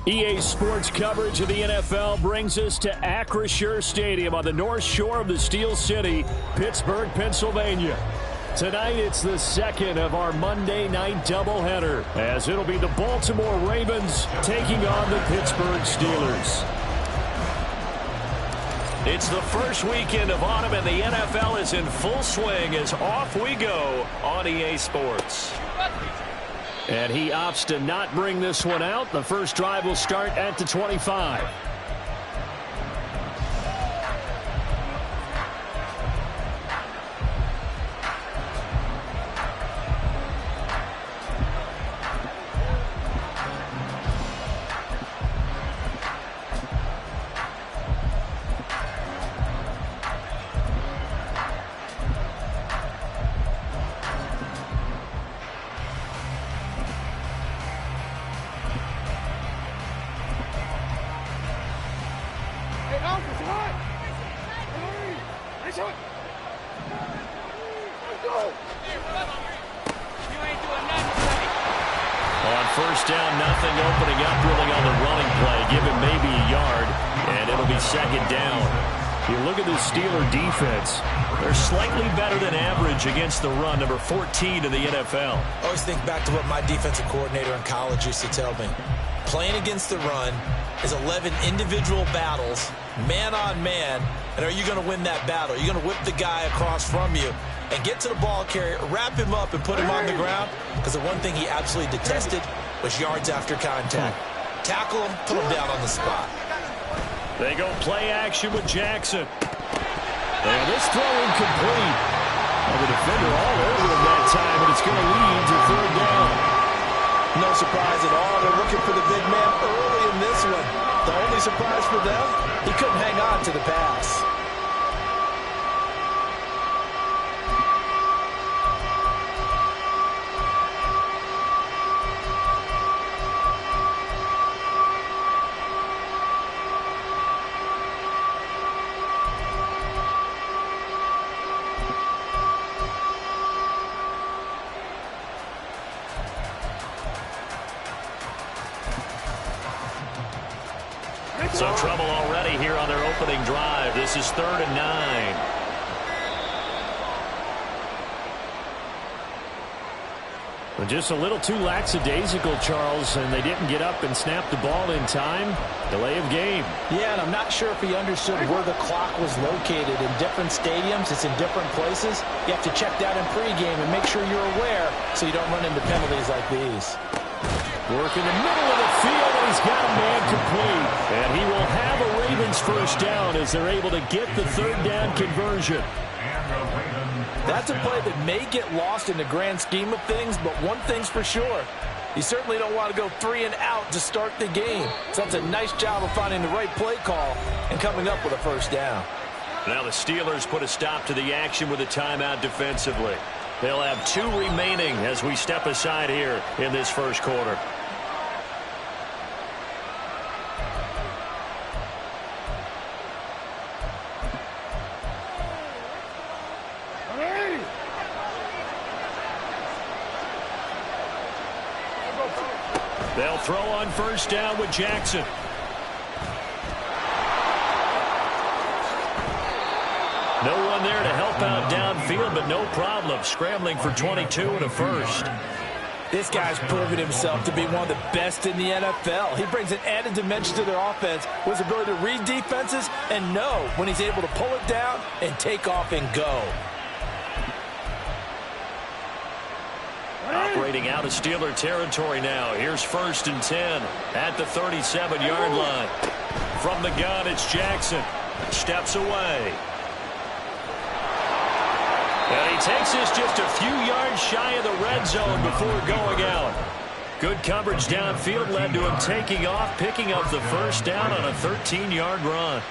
EA Sports coverage of the NFL brings us to Acrisure Stadium on the north shore of the Steel City, Pittsburgh, Pennsylvania. Tonight, it's the second of our Monday night doubleheader, as it'll be the Baltimore Ravens taking on the Pittsburgh Steelers. It's the first weekend of autumn, and the NFL is in full swing as off we go on EA Sports. And he opts to not bring this one out. The first drive will start at the 25. First down, nothing, opening up, really on the running play. Give him maybe a yard, and it'll be second down. You look at the Steeler defense. They're slightly better than average against the run, number 14 in the NFL. I always think back to what my defensive coordinator in college used to tell me. Playing against the run is 11 individual battles, man on man, and are you going to win that battle? Are you going to whip the guy across from you and get to the ball carrier, wrap him up, and put him on the ground? Because the one thing he absolutely detested was yards after contact. Tackle him, put him down on the spot. They go play action with Jackson. And this throw incomplete. And the defender all over him that time, and it's going to lead to third down. No surprise at all. They're looking for the big man early in this one. The only surprise for them, he couldn't hang on to the pass. So trouble already here on their opening drive. This is 3rd and 9. Well, just a little too lackadaisical, Charles, and they didn't get up and snap the ball in time. Delay of game. Yeah, and I'm not sure if he understood where the clock was located. In different stadiums, it's in different places. You have to check that in pregame and make sure you're aware so you don't run into penalties like these. Work in the middle of the field, and he's got a man complete. And he will have a Ravens first down as they're able to get the third down conversion. That's a play that may get lost in the grand scheme of things, but one thing's for sure. You certainly don't want to go 3 and out to start the game. So that's a nice job of finding the right play call and coming up with a first down. Now the Steelers put a stop to the action with a timeout defensively. They'll have 2 remaining as we step aside here in this first quarter. They'll throw on first down with Jackson. No one there to help out downfield, but no problem. Scrambling for 22 and a first. This guy's proven himself to be one of the best in the NFL. He brings an added dimension to their offense with his ability to read defenses and know when he's able to pull it down and take off and go. Operating out of Steeler territory now. Here's 1st and 10 at the 37-yard line. From the gun, it's Jackson. Steps away. And he takes this just a few yards shy of the red zone before going out. Good coverage downfield led to him taking off, picking up the first down on a 13-yard run.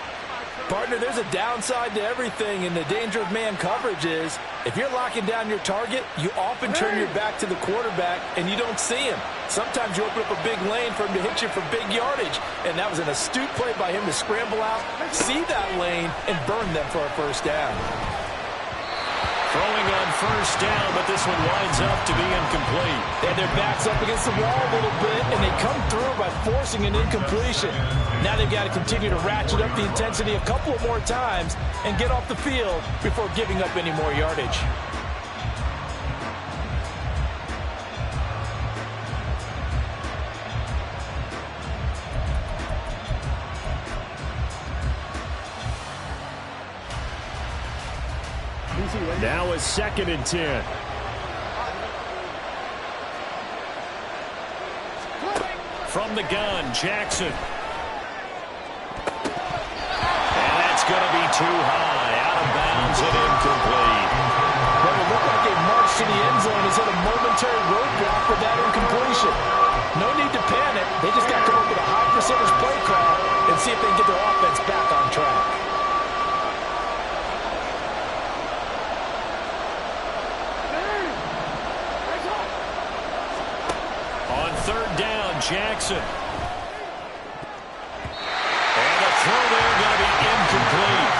Partner, there's a downside to everything, and the danger of man coverage is if you're locking down your target, you often turn your back to the quarterback and you don't see him. Sometimes you open up a big lane for him to hit you for big yardage, and that was an astute play by him to scramble out, see that lane, and burn them for a first down. Throwing on first down, but this one winds up to be incomplete. They had their backs up against the wall a little bit, and they come through by forcing an incompletion. Now they've got to continue to ratchet up the intensity a couple of more times and get off the field before giving up any more yardage. Now a 2nd and 10. From the gun, Jackson. And that's going to be too high. Out of bounds and incomplete. Well, it looked like a march to the end zone has hit a momentary roadblock with that incompletion. No need to panic. They just got to come up with a high percentage play call and see if they can get their offense back on track. Jackson. And the throw there going to be incomplete.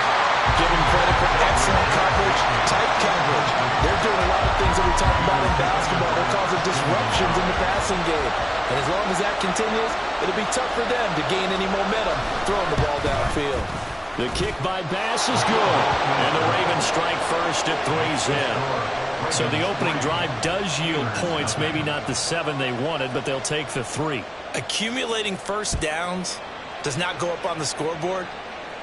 Give him credit for excellent coverage, tight coverage. They're doing a lot of things that we talk about in basketball. They're causing disruptions in the passing game. And as long as that continues, it'll be tough for them to gain any momentum throwing the ball downfield. The kick by Bass is good. And the Ravens strike first at 3's in. So the opening drive does yield points, maybe not the 7 they wanted, but they'll take the 3. Accumulating first downs does not go up on the scoreboard,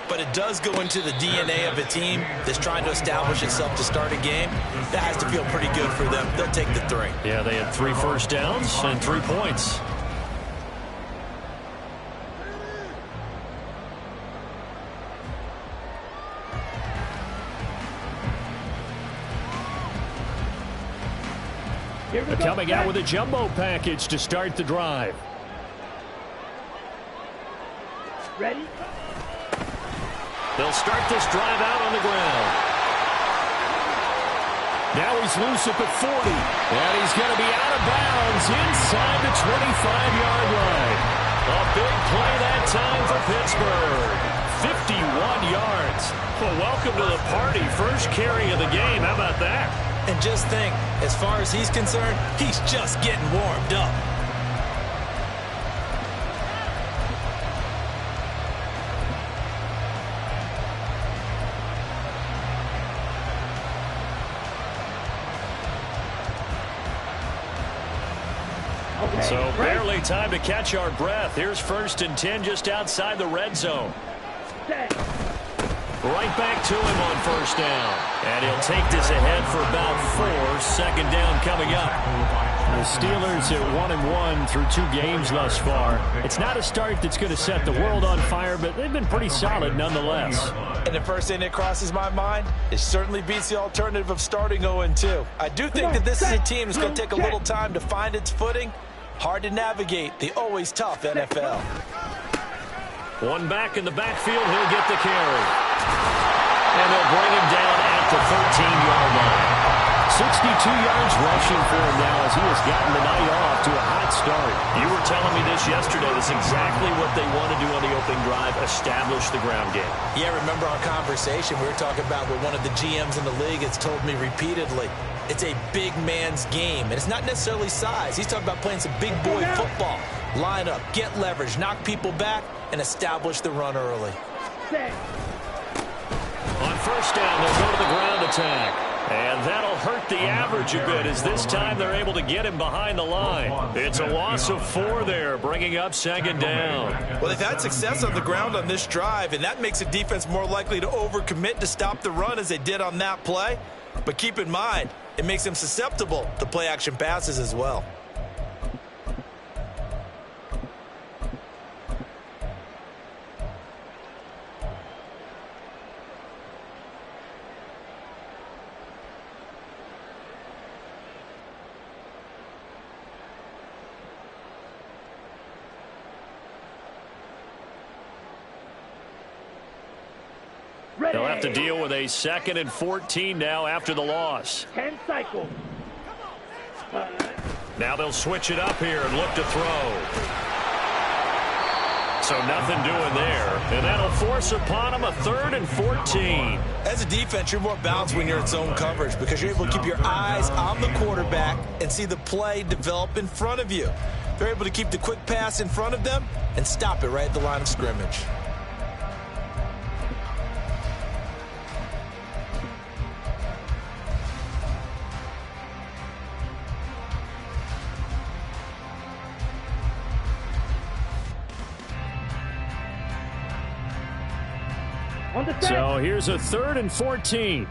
but it does go into the DNA of a team that's trying to establish itself to start a game. That has to feel pretty good for them. They'll take the 3. Yeah, they had 3 first downs and 3 points. Coming out with a jumbo package to start the drive. Ready? They'll start this drive out on the ground. Now he's loose at the 40. And he's going to be out of bounds inside the 25-yard line. A big play that time for Pittsburgh. 51 yards. Well, welcome to the party. First carry of the game. How about that? And just think, as far as he's concerned, he's just getting warmed up. So barely time to catch our breath. Here's 1st and 10 just outside the red zone. Right back to him on first down. And he'll take this ahead for about 4. 2nd down coming up. The Steelers at 1-1 through 2 games thus far. It's not a start that's going to set the world on fire, but they've been pretty solid nonetheless. And the first thing that crosses my mind, it certainly beats the alternative of starting 0-2. I do think that this is a team that's going to take a little time to find its footing. Hard to navigate the always tough NFL. One back in the backfield, he'll get the carry. And they'll bring him down at the 13-yard line. 62 yards rushing for him now as he has gotten the night off to a hot start. You were telling me this yesterday. That's exactly what they want to do on the opening drive, establish the ground game. Yeah, remember our conversation we were talking about with one of the GMs in the league has told me repeatedly. It's a big man's game, and it's not necessarily size. He's talking about playing some big boy football. Line up, get leverage, knock people back, and establish the run early. On first down, they'll go to the ground attack. And that'll hurt the average a bit as this time they're able to get him behind the line. It's a loss of 4 there, bringing up 2nd down. Well, they've had success on the ground on this drive, and that makes a defense more likely to overcommit to stop the run as they did on that play. But keep in mind, it makes them susceptible to play-action passes as well. They'll have to deal with a 2nd and 14 now after the loss. 10 cycles. Now they'll switch it up here and look to throw. So nothing doing there. And that'll force upon him a 3rd and 14. As a defense, you're more balanced when you're in zone coverage because you're able to keep your eyes on the quarterback and see the play develop in front of you. They're able to keep the quick pass in front of them and stop it right at the line of scrimmage. So here's a 3rd and 14.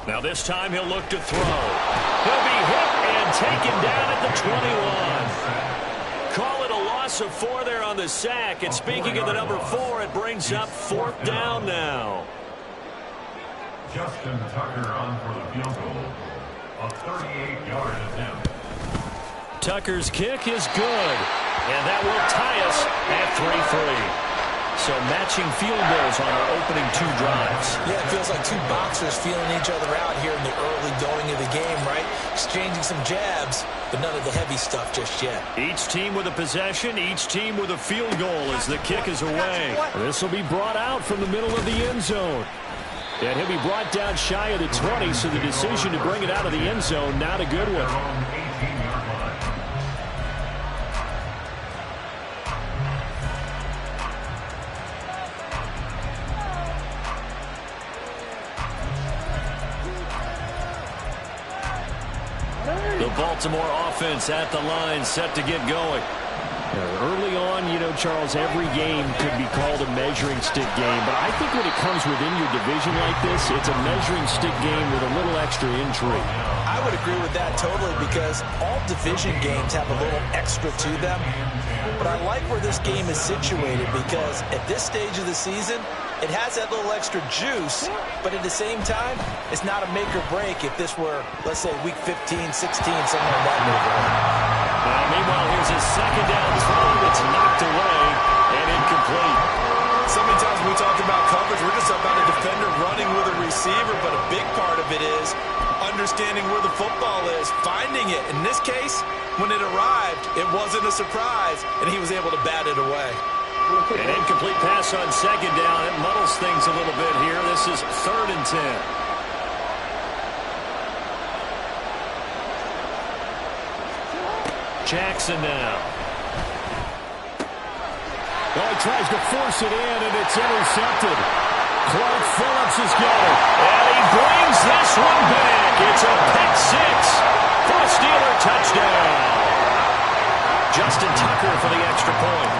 Now this time he'll look to throw. He'll be hit and taken down at the 21. Call it a loss of 4 there on the sack. And speaking of the number 4, it brings up 4th down now. Justin Tucker on for the field goal. A 38-yard attempt. Tucker's kick is good. And that will tie us at 3-3. So matching field goals on our opening 2 drives. Yeah, it feels like 2 boxers feeling each other out here in the early going of the game, right? Exchanging some jabs, but none of the heavy stuff just yet. Each team with a possession, each team with a field goal as the kick is away. This will be brought out from the middle of the end zone. And he'll be brought down shy of the 20, so the decision to bring it out of the end zone, not a good one. The Baltimore offense at the line, set to get going. Early on, Charles, every game could be called a measuring stick game, but I think when it comes within your division like this, it's a measuring stick game with a little extra intrigue. I would agree with that totally because all division games have a little extra to them. But I like where this game is situated because at this stage of the season, it has that little extra juice, but at the same time, it's not a make or break if this were, let's say, week 15, 16, somewhere in that neighborhood. Meanwhile, here's a 2nd down throw that's knocked away and incomplete. So many times when we talk about coverage, we're just about a defender running with a receiver, but a big part of it is understanding where the football is, finding it. In this case, when it arrived, it wasn't a surprise, and he was able to bat it away. An incomplete pass on 2nd down. It muddles things a little bit here. This is 3rd and 10. Jackson now. Well, he tries to force it in, and it's intercepted. Clark Phillips has got it. And he brings this one back. It's a pick 6 for a Steeler touchdown. Justin Tucker for the extra point.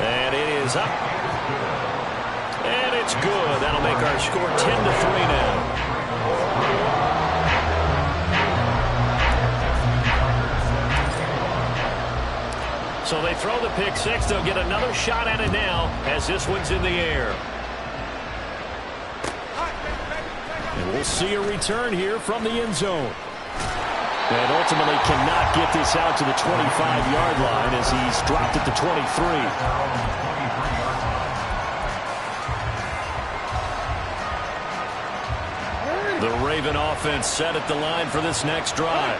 And it is up. And it's good. That'll make our score 10-3 now. So they throw the pick 6. They'll get another shot at it now as this one's in the air. And we'll see a return here from the end zone. And ultimately cannot get this out to the 25-yard line as he's dropped at the 23. The Raven offense set at the line for this next drive.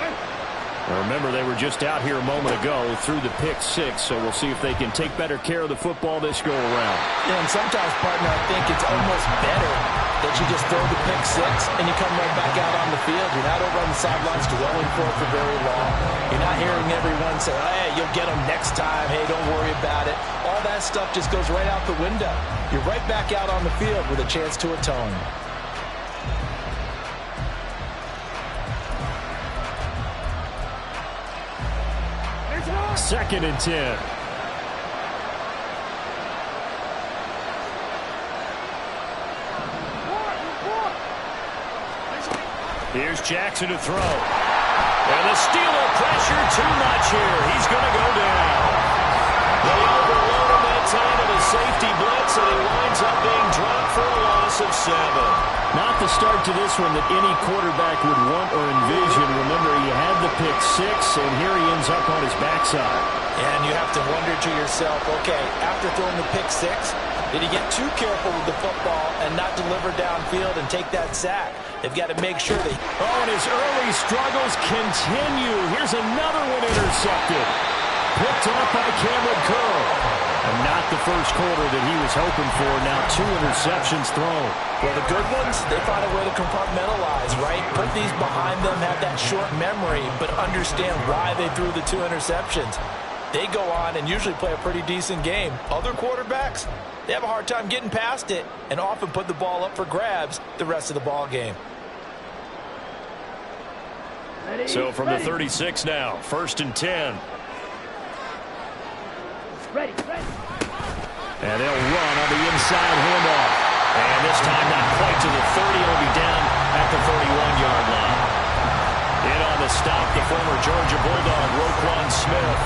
Remember, they were just out here a moment ago through the pick 6, so we'll see if they can take better care of the football this go-around. Yeah, and sometimes, partner, I think it's almost better that you just throw the pick 6 and you come right back out on the field. You're not over on the sidelines dwelling for it for very long. You're not hearing everyone say, hey, you'll get them next time. Hey, don't worry about it. All that stuff just goes right out the window. You're right back out on the field with a chance to atone. 2nd and 10. Here's Jackson to throw. And the Steeler pressure too much here. He's going to go down. They overload him that time with a safety blitz, and he winds up being dropped for a loss of 7. Not the a start to this one that any quarterback would want or envision. Remember, he had the pick six, and here he ends up on his backside. And you have to wonder to yourself, okay, after throwing the pick six, did he get too careful with the football and not deliver downfield and take that sack? They've got to make sure they... Oh, and his early struggles continue. Here's another one intercepted. Picked up by Cameron Curl. And not the first quarter that he was hoping for. Now 2 interceptions thrown. Well, the good ones, they find a way to compartmentalize, right? Put these behind them, have that short memory, but understand why they threw the 2 interceptions. They go on and usually play a pretty decent game. Other quarterbacks, they have a hard time getting past it and often put the ball up for grabs the rest of the ball game. So from the 36 now, 1st and 10. Ready. And they'll run on the inside handoff. And this time not quite to the 30. It'll be down at the 31-yard line. In on the stop, the former Georgia Bulldog, Roquan Smith.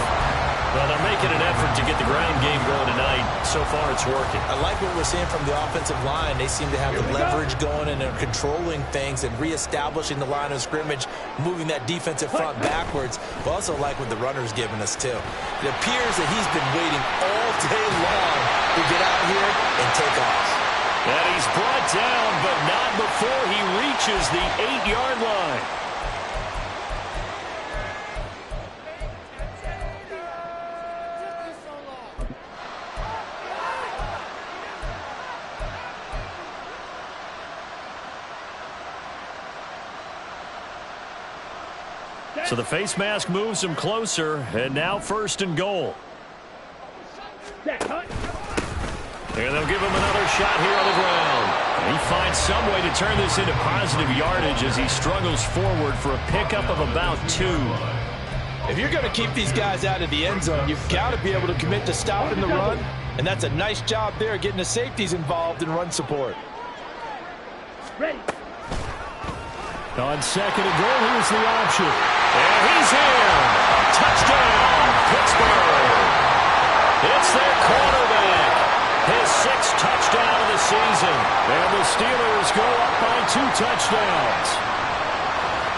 Well, they're making an effort to get the ground game going tonight. So far, it's working. I like what we're seeing from the offensive line. They seem to have the leverage going and they're controlling things and reestablishing the line of scrimmage, moving that defensive front backwards. But also like what the runner's giving us, too. It appears that he's been waiting all day long to get out here and take off. And he's brought down, but not before he reaches the 8-yard line. So the face mask moves him closer, and now 1st and goal. And they'll give him another shot here on the ground. He finds some way to turn this into positive yardage as he struggles forward for a pickup of about 2. If you're going to keep these guys out of the end zone, you've got to be able to commit to stopping the run, and that's a nice job there getting the safeties involved in run support. Ready. On 2nd and goal, here's the option. And he's in. Touchdown, Pittsburgh. It's their quarterback. His 6th touchdown of the season. And the Steelers go up by 2 touchdowns.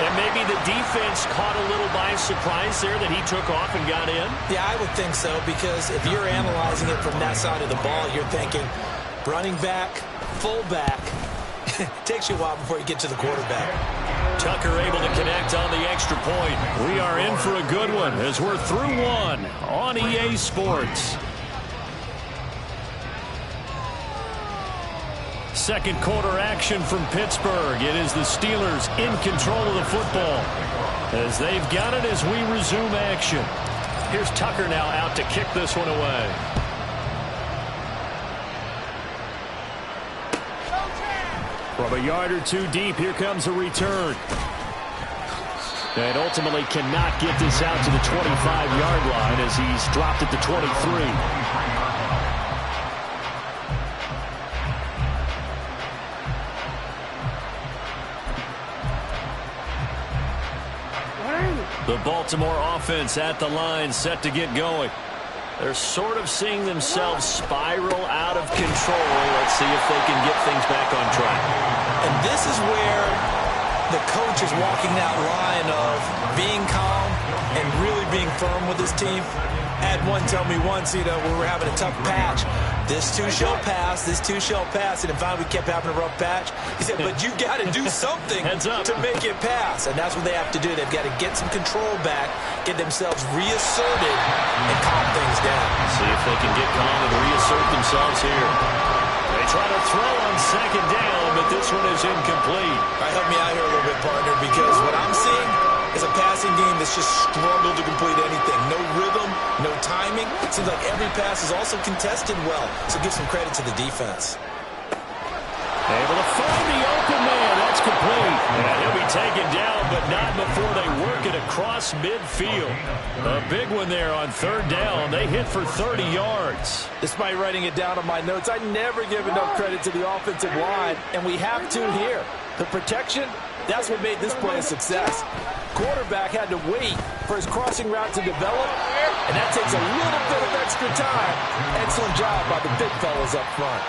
And maybe the defense caught a little by surprise there that he took off and got in? Yeah, I would think so, because if you're analyzing it from that side of the ball, you're thinking running back, fullback. Takes you a while before you get to the quarterback. Tucker able to connect on the extra point. We are in for a good one as we're through 1 on EA Sports. 2nd quarter action from Pittsburgh. It is the Steelers in control of the football as they've got it as we resume action. Here's Tucker now out to kick this one away. From a yard or 2 deep, here comes a return. And ultimately cannot get this out to the 25-yard line as he's dropped at the 23. The Baltimore offense at the line, set to get going. They're sort of seeing themselves spiral out of control. Let's see if they can get things back on track. And this is where the coach is walking that line of being calm and really being firm with his team. Had one tell me once, when we're having a tough patch, this too shall pass, this too shall pass. And if we kept having a rough patch, he said, but you got to do something to make it pass. And that's what they have to do. They've got to get some control back, get themselves reasserted, and calm things down. See if they can get calm and reassert themselves here. They try to throw on 2nd down, but this one is incomplete. All right, help me out here a little bit, partner, because what I'm seeing is a passing game that's just struggled to complete anything. No rhythm, no timing. It seems like every pass is also contested well, so give some credit to the defense. Able to find the open man. That's complete. And he'll be taken down, but not before they work it across midfield. A big one there on 3rd down. They hit for 30 yards. Despite writing it down on my notes, I never give enough credit to the offensive line, and we have to here. The protection That's what made this play a success. Quarterback had to wait for his crossing route to develop, and that takes a little bit of extra time. Excellent job by the big fellas up front.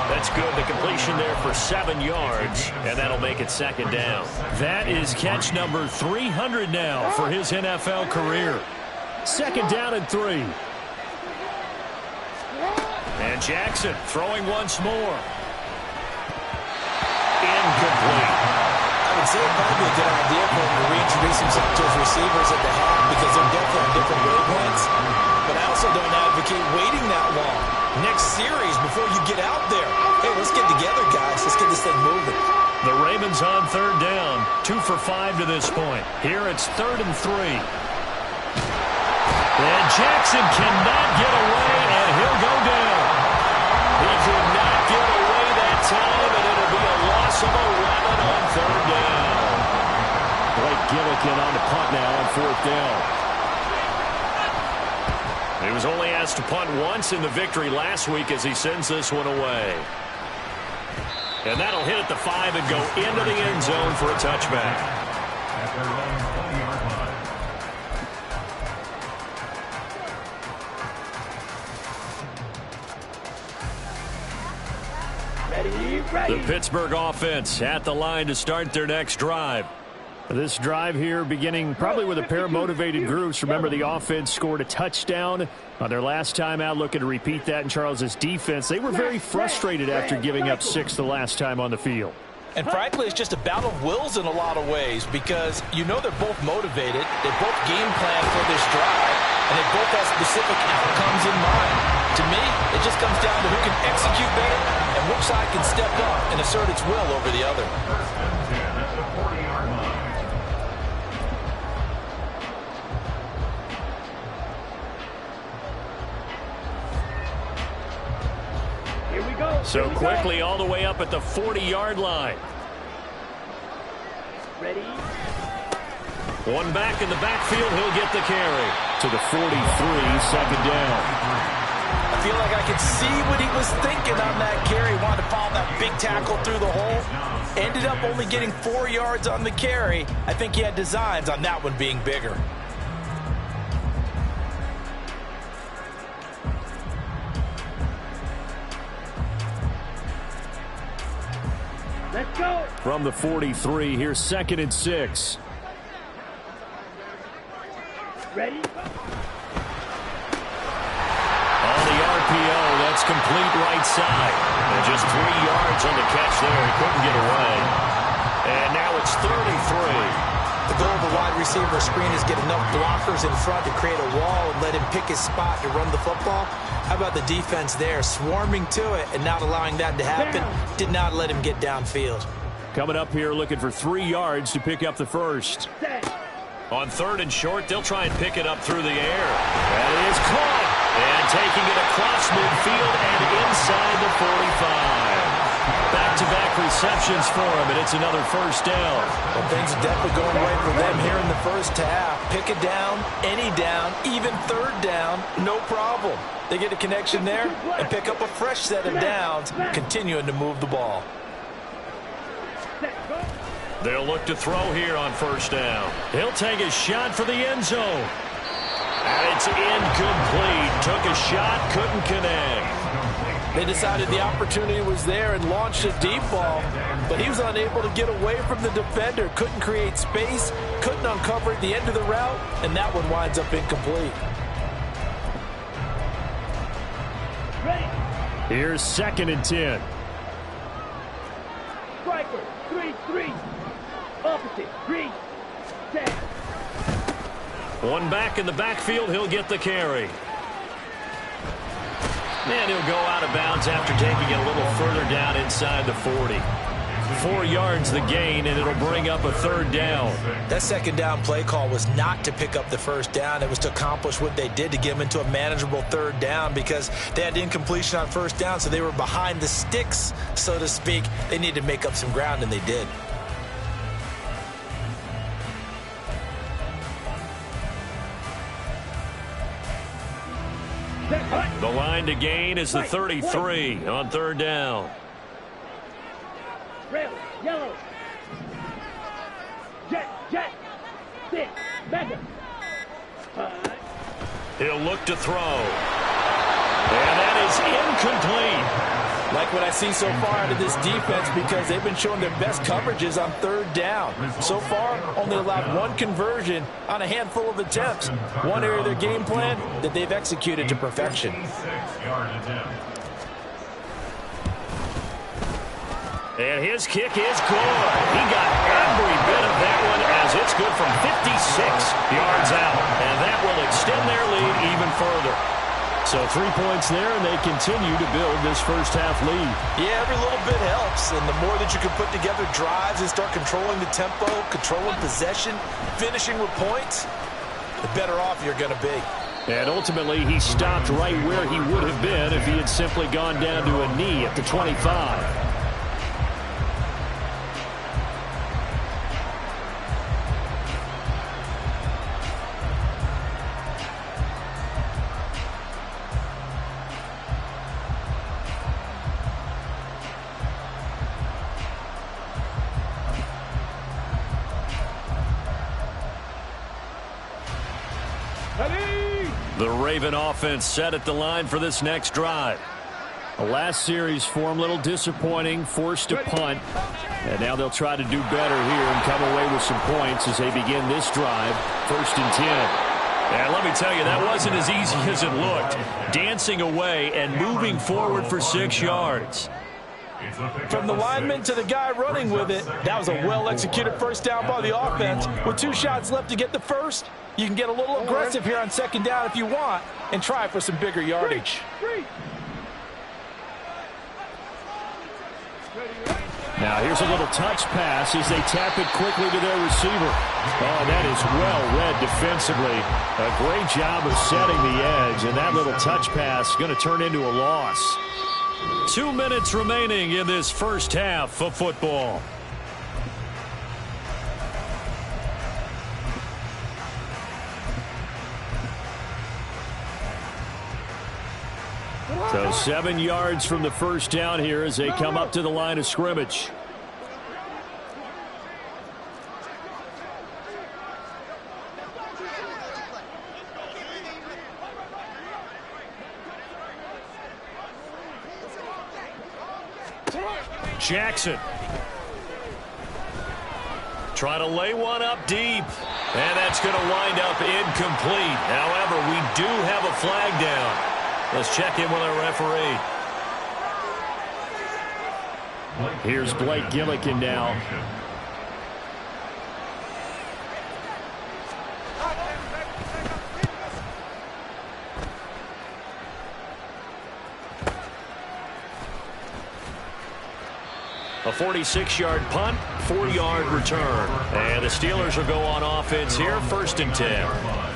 That's good. The completion there for 7 yards, and that'll make it second down. That is catch number 300 now for his NFL career. Second down and 3. And Jackson throwing once more. Incomplete. I would say it might be a good idea for him to reintroduce himself to his receivers at the half because they're definitely on different wavelengths. But I also don't advocate waiting that long. Next series before you get out there. Hey, let's get together, guys. Let's get this thing moving. The Ravens on third down. 2 for 5 to this point. Here it's 3rd and 3. And Jackson cannot get away, and he'll go down. He did not get away that time, and it'll be a loss of 11 on third down. Blake Gillikin on the punt now on 4th down. He was only asked to punt once in the victory last week as he sends this one away. And that'll hit at the 5 and go into the end zone for a touchback. After running 20-yard line. The Pittsburgh offense at the line to start their next drive. This drive here beginning probably with a pair of motivated groups. Remember, the offense scored a touchdown on their last time out, looking to repeat that in Charles's defense. They were very frustrated after giving up 6 the last time on the field. And frankly, it's just a battle of wills in a lot of ways because you know they're both motivated. They both game plan for this drive, and they both have specific outcomes in mind. To me, it just comes down to who can execute better and which side can step up and assert its will over the other. At the 40-yard line. Here we go. So quickly all the way up at the 40-yard line. Ready? One back in the backfield. He'll get the carry to the 43, second down. I feel like I could see what he was thinking on that carry. Wanted to follow that big tackle through the hole. Ended up only getting 4 yards on the carry. I think he had designs on that one being bigger. Let's go. From the 43, here's 2nd and 6. Ready? On the RPO, that's complete right side. And just 3 yards on the catch there. He couldn't get away. And now it's 3rd and 3. The goal of the wide receiver screen is get enough blockers in front to create a wall and let him pick his spot to run the football. How about the defense there, swarming to it and not allowing that to happen? Did not let him get downfield. Coming up here looking for 3 yards to pick up the first. Set. On 3rd and short, they'll try and pick it up through the air. And it is caught. And taking it across midfield and inside the 45. Back-to-back receptions for him, and it's another first down. Well, things are definitely going right for them here in the first half. Pick a down, any down, even 3rd down, no problem. They get a connection there and pick up a fresh set of downs, continuing to move the ball. Set. Go. They'll look to throw here on 1st down. He'll take a shot for the end zone. And it's incomplete. Took a shot, couldn't connect. They decided the opportunity was there and launched a deep ball, but he was unable to get away from the defender, couldn't create space, couldn't uncover at the end of the route, and that one winds up incomplete. Ready? Here's 2nd and 10. Striker. 3-3. Opposite. 3. Set. One back in the backfield. He'll get the carry. And he'll go out of bounds after taking it a little further down inside the 40. 4 yards the gain, and it'll bring up a 3rd down. That 2nd down play call was not to pick up the 1st down. It was to accomplish what they did to get them into a manageable 3rd down because they had incompletion on 1st down, so they were behind the sticks, so to speak. They needed to make up some ground, and they did. The line to gain is the 33 on 3rd down. Red. Yellow. jet, sit, mega. He'll look to throw. And that is incomplete. Like what I see so far out of this defense, because they've been showing their best coverages on third down. So far, only allowed one conversion on a handful of attempts. One area of their game plan that they've executed to perfection. 56-yard attempt. And his kick is good. He got every bit of that one as it's good from 56 yards out. And that will extend their lead even further. So 3 points there, and they continue to build this first-half lead. Yeah, every little bit helps, and the more that you can put together drives and start controlling the tempo, controlling possession, finishing with points, the better off you're going to be. And ultimately, he stopped right where he would have been if he had simply gone down to a knee at the 25. The Raven offense set at the line for this next drive. The last series for him, a little disappointing, forced a punt. And now they'll try to do better here and come away with some points as they begin this drive, 1st and 10. And let me tell you, that wasn't as easy as it looked. Dancing away and moving forward for 6 yards. From the lineman to the guy running with it, that was a well-executed first down by the offense. With 2 shots left to get the first, you can get a little aggressive here on 2nd down if you want and try for some bigger yardage. Now here's a little touch pass as they tap it quickly to their receiver. Oh, that is well read defensively. A great job of setting the edge, and that little touch pass is going to turn into a loss. 2 minutes remaining in this first half of football. So 7 yards from the first down here as they come up to the line of scrimmage. Jackson. Try to lay one up deep. And that's going to wind up incomplete. However, we do have a flag down. Let's check in with our referee. Here's Blake Gillikin now. A 46-yard punt, 4-yard return. And the Steelers will go on offense here, 1st and 10.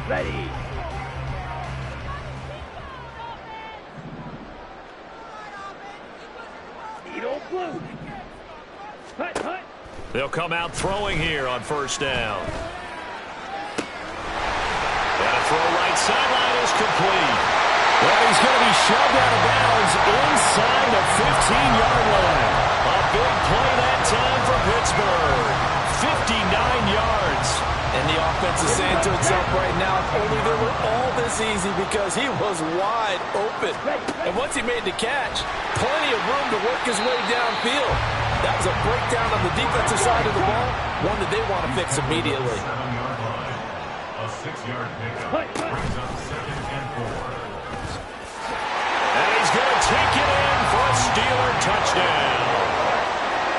Ready. Needle blue. Hut, hut. They'll come out throwing here on 1st down. And a throw right sideline is complete. Well, he's going to be shoved out of bounds inside the 15-yard line. A big play that time for Pittsburgh. 59 yards. And the offense is saying to itself right now, if only they were all this easy, because he was wide open. And once he made the catch, plenty of room to work his way downfield. That was a breakdown on the defensive side of the ball, one that they want to fix immediately. 7-yard line. A 6-yard pickup brings up 2nd and 4. And he's going to take it in for a Steeler touchdown.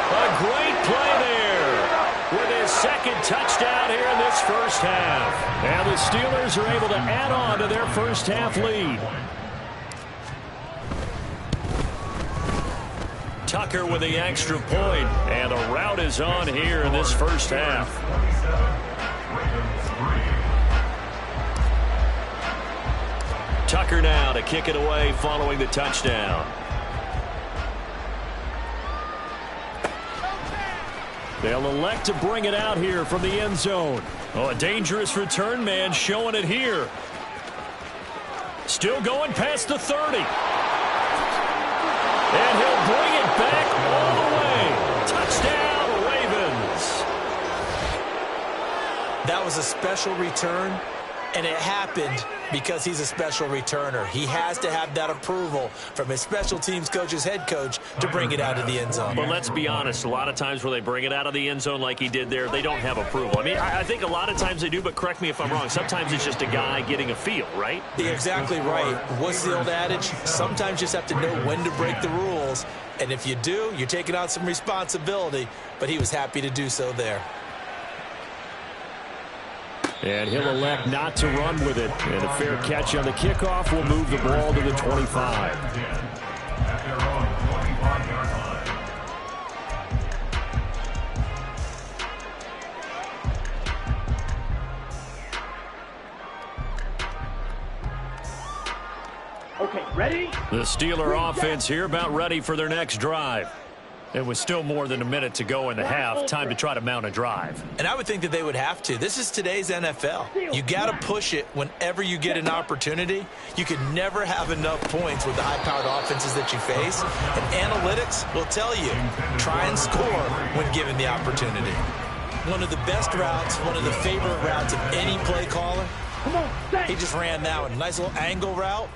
A great play there with his 2nd touchdown here in this first half. And the Steelers are able to add on to their first half lead. Tucker with the extra point, and a rout is on here in this first half. Tucker now to kick it away following the touchdown. They'll elect to bring it out here from the end zone. Oh, a dangerous return man showing it here. Still going past the 30. And he'll bring it back all the way. Touchdown, Ravens. That was a special return, and it happened because he's a special returner. He has to have that approval from his special teams coach's head coach to bring it out of the end zone. But let's be honest, a lot of times where they bring it out of the end zone like he did there, they don't have approval. I mean, I think a lot of times they do, but correct me if I'm wrong. Sometimes it's just a guy getting a feel, right? You're exactly right. What's the old adage? Sometimes you just have to know when to break the rules. And if you do, you're taking on some responsibility. But he was happy to do so there. And he'll elect not to run with it. And a fair catch on the kickoff will move the ball to the 25. At their own 25-yard line. Okay, ready? The Steeler offense here about ready for their next drive. It was still more than a minute to go in the half. Time to try to mount a drive. And I would think that they would have to. This is today's NFL. You got to push it whenever you get an opportunity. You can never have enough points with the high-powered offenses that you face. And analytics will tell you, try and score when given the opportunity. One of the best routes, one of the favorite routes of any play caller. He just ran that one. Nice little angle route.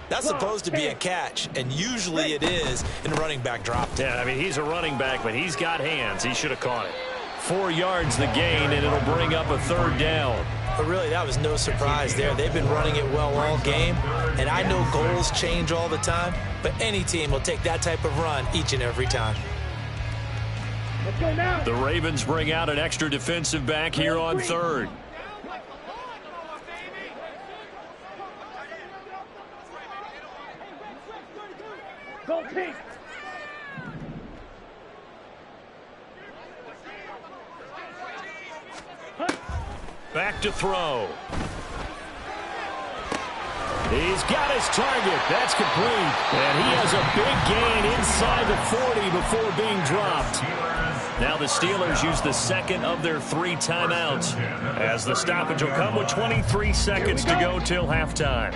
That's supposed to be a catch, and usually it is in a running back drop. Yeah, I mean, he's a running back, but he's got hands. He should have caught it. 4 yards the gain, and it'll bring up a third down. But really, that was no surprise there. They've been running it well all game, and I know goals change all the time, but any team will take that type of run each and every time. Let's go now. The Ravens bring out an extra defensive back here on third. Go pink. Back to throw. He's got his target. That's complete. And he has a big gain inside the 40 before being dropped. Now the Steelers use the second of their 3 timeouts, as the stoppage will come with 23 seconds to go till halftime.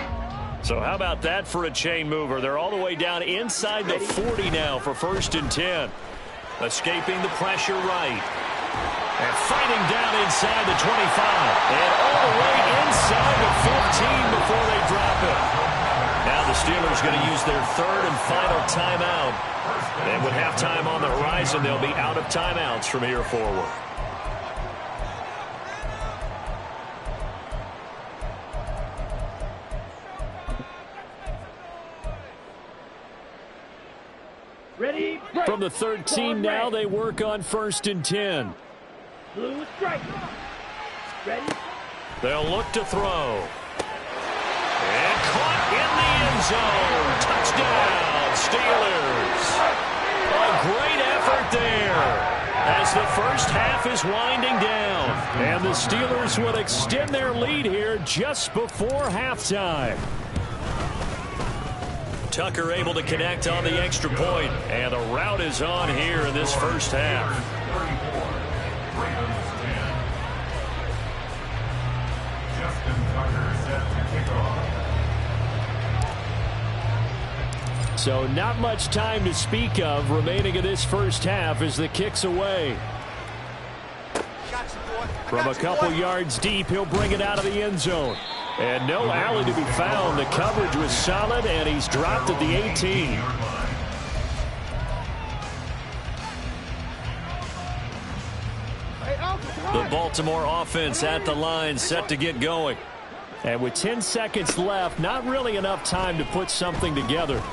So how about that for a chain mover? They're all the way down inside the 40 now for 1st and 10. Escaping the pressure right. And fighting down inside the 25. And all the way inside the 15 before they drop it. Now the Steelers going to use their 3rd and final timeout. And with halftime on the horizon, they'll be out of timeouts from here forward. Ready? Break. From the 13 now, they work on 1st and 10. Blue strike. Ready? They'll look to throw. And caught in the end zone. Touchdown, Steelers. A great effort there as the first half is winding down. And the Steelers will extend their lead here just before halftime. Tucker able to connect on the extra point, and the route is on here in this first half. So not much time to speak of remaining in this first half as the kick's away. From a couple yards deep, he'll bring it out of the end zone. And no alley to be found. The coverage was solid, and he's dropped at the 18. The Baltimore offense at the line, set to get going. And with 10 seconds left, not really enough time to put something together.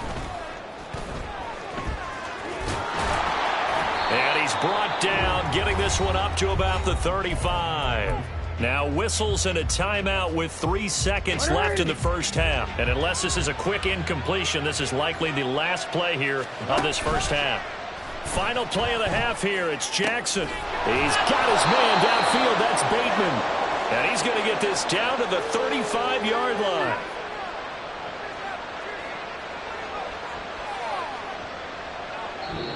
And he's brought down, getting this one up to about the 35. Now whistles and a timeout with 3 seconds left in the first half. And unless this is a quick incompletion, this is likely the last play here of this first half. Final play of the half here. It's Jackson. He's got his man downfield. That's Bateman. And he's going to get this down to the 35-yard line.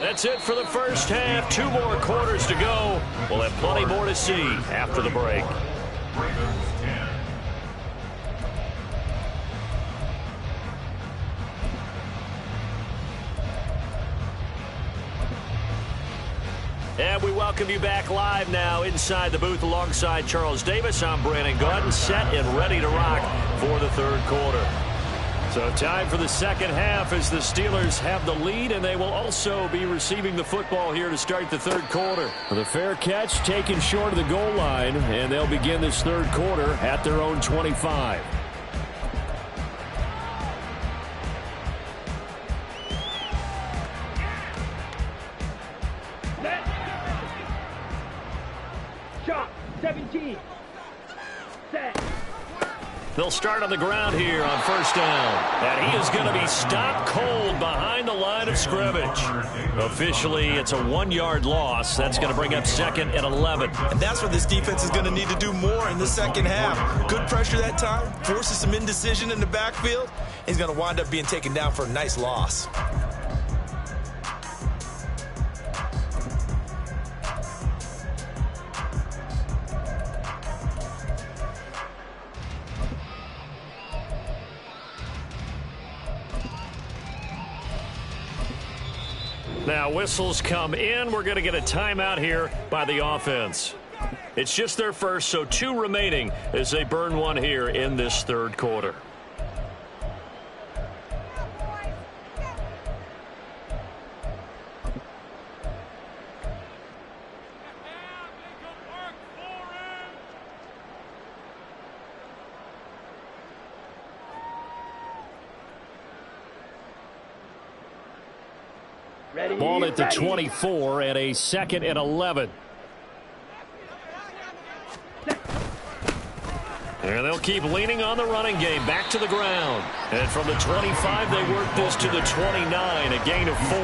That's it for the first half. 2 more quarters to go. We'll have plenty more to see after the break. Ravens 10. And we welcome you back live now inside the booth alongside Charles Davis. I'm Brandon Gordon, set and ready to rock for the third quarter. So time for the second half as the Steelers have the lead, and they will also be receiving the football here to start the third quarter. The fair catch taken short of the goal line, and they'll begin this third quarter at their own 25. Shot, 17. Set. They'll start on the ground here on first down. And he is going to be stopped cold behind the line of scrimmage. Officially, it's a 1-yard loss. That's going to bring up second and 11. And that's what this defense is going to need to do more in the second half. Good pressure that time, forces some indecision in the backfield. He's going to wind up being taken down for a nice loss. Now whistles come in. We're going to get a timeout here by the offense. It's just their first, so 2 remaining as they burn 1 here in this third quarter. Ready, Ball at the ready. 24 and a second and 11. And they'll keep leaning on the running game. Back to the ground. And from the 25, they work this to the 29, a gain of 4.